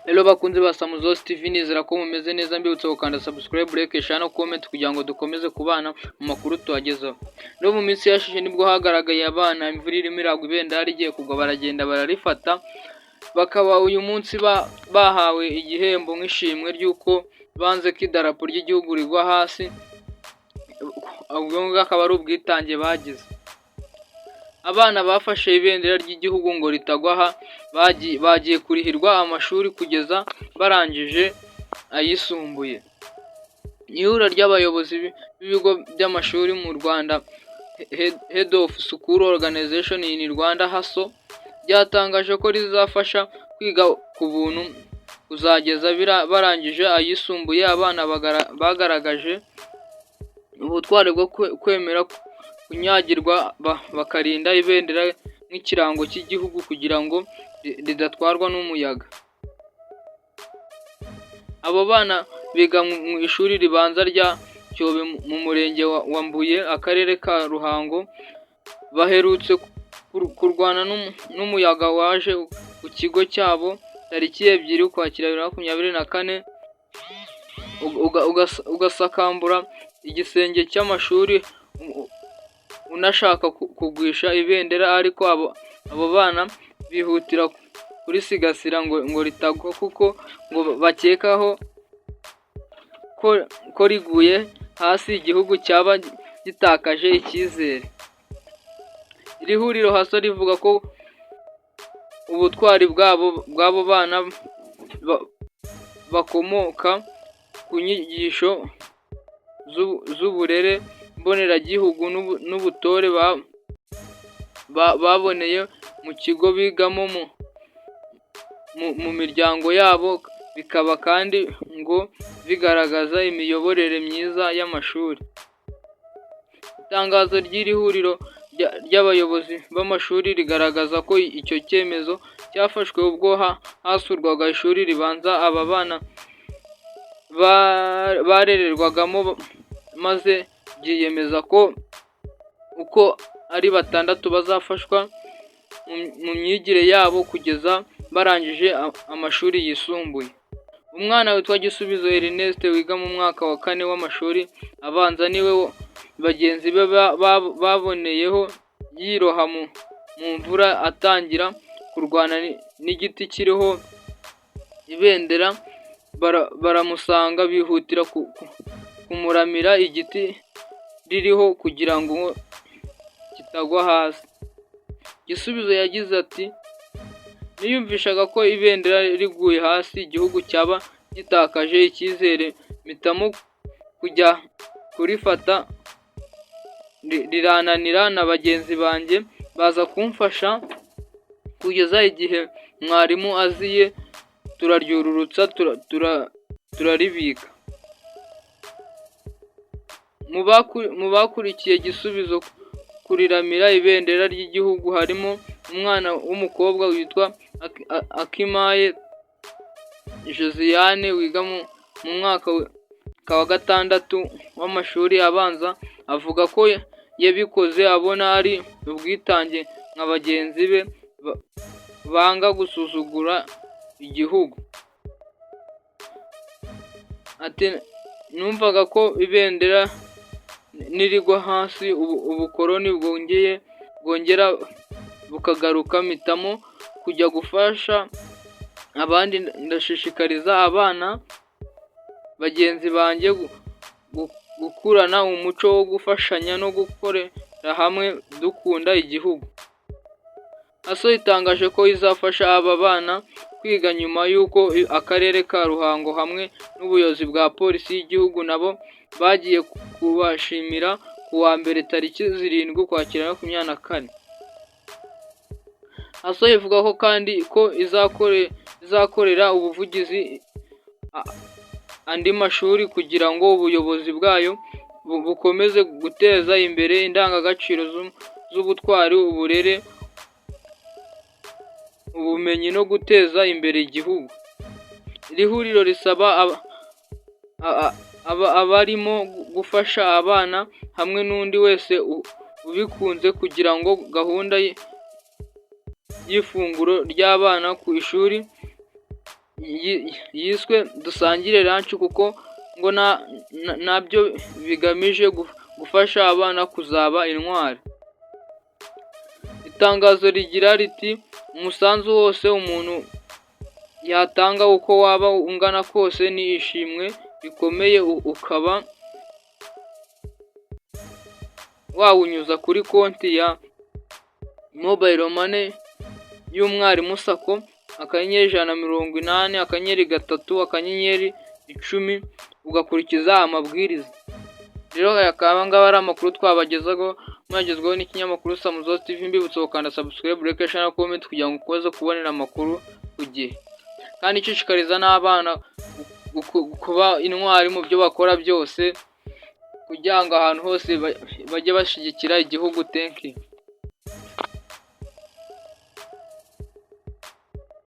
Hello bakunzi ba Samuzosi TV, nizera ko mumeze neza, mbibutsa gukanda subscribe, like, share no comment kugira ngo dukomeze kubana mu makuru tuhagezaho. Rero mu minsi yashize nibwo hagaragaye abana imvura irimo iragwa, ibendera rigiye kugwa baragenda bararifata, bakaba uyu munsi bahawe igihembo nk'ishimwe ry'uko banze ko idarapo ry'igihugu rigwa hasi. Ubwo akaba ari ubwitange bagize. Abana bafashe ibendera ry'igihugu ngo ritagwa aha bagiye kurihirwa amashuri kugeza barangije ayisumbuye. Ihuriro ry'abayobozi b'ibigo by'amashuri mu Rwanda, Head of School Organization in Rwanda HASO, ryatangaje ko rizafasha kwiga ku buntu kuzageza barangije ayisumbuye. Abana bagaragaje ubutwari bwo kwemera kunyagirwa bakarinda ibendera nk'ikirango cy'igihugu kugira ngo ridatwarwa n'umuyaga. Abo bana biga mu ishuri ribanza rya Cyobe mu murenge wa Mbuye, akarere ka Ruhango, baherutse kurwana n'umuyaga waje ku kigo cyabo tariki 2 Ukwakira 2024 ugasakambura igisenge cy'amashuri unashaka kugwisha ibendera, ariko abo bana bihutira kurisigasira ngo ritagwa, kuko ngo bakekaho ko riguye hasi igihugu cyaba gitakaje icyizere. Iri huriro HASO rivuga ko ubutwari bw'abo bana bakomoka ku nyigisho z'uburere mboneragihugu n'ubutore baboneye mu kigo bigamo mu miryango yabo, bikaba kandi ngo bigaragaza imiyoborere myiza y'amashuri. Itangazo ry'iri huriro ry'abayobozi b'amashuri rigaragaza ko icyo cyemezo cyafashwe ubwo hasurwaga ishuri ribanza aba bana barererwagamo, maze byiyemeza ko uko ari 6 bazafashwa mu myigire yabo kugeza barangije amashuri yisumbuye. Umwana witwa Gisubizo Ernest wiga mu mwaka wa 4 w'amashuri abanza niwe bagenzi be baboneyeho yiroha mu mvura atangira kurwana n'igiti kiriho ibendera. Baramusanga bihutira kumuramira igiti ririho kugira ngo kitagwa hasi. Gisubizo yagize ati, niyumvishaga ko ibendera riguye hasi igihugu cyaba gitakaje icyizere, mpitamo kujya kurifata, rirananira na bagenzi banjye baza kumfasha kugeza igihe mwarimu aziye, turaryururutsa turaribika. Mu bakurikiye Gisubizo kuriramira ibendera ry'igihugu harimo umwana w'umukobwa witwa Akimaye Josiane wiga mu mwaka wa 6 w'amashuri abanza. Avuga ko yabikoze abona ari ubwitange nka bagenzi be banga gusuzugura igihugu. Ati, numvaga ko ibendera nirigwa hasi ubukoroni bwongera bukagaruka, mpitamo kujya gufasha abandi. Ndashishikariza abana bagenzi banjye gukurana umuco wo gufashanya no gukorera hamwe dukunda igihugu. HASO itangaje ko izafasha aba bana kwiga nyuma y'uko akarere ka Ruhango hamwe n'ubuyobozi bwa polisi y'igihugu nabo bagiye kubashimira ku wa mbere tariki 7 Ukwakira 2024. HASO ivuga ko kandi ko izakorera ubuvugizi andi mashuri kugira ngo ubuyobozi bwayo bukomeze guteza imbere indangagaciro z'ubutwari, uburere, ubumenyi no guteza imbere igihugu. Iri huriro risaba abarimo gufasha abana hamwe n'undi wese ubikunze kugira ngo gahunda y'ifunguro ry'abana ku ishuri yiswe dusangire lunch kuko ngo nabyo bigamije gufasha abana kuzaba intwari. Itangazo rigira riti umusanzu wose umuntu yatanga uko waba ungana kose ni ishimwe rikomeye, ukaba wawunyuza kuri konti ya mobile money y'umwarimu sako *180*3*10 ugakurikiza amabwiriza. Rero akaba ngaba ari amakuru twabagezaho mwagezweho n'ikinyamakuru Samuzozi TV. Mbibutsa gukanda subscribe, like, share na comment kugira ngo ukomeze kubonera amakuru ku gihe, kandi nshishikariza n'abana kuba intwari mu byo bakora byose kugira ngo ahantu hose bajye bashyigikira igihugu. Thank you.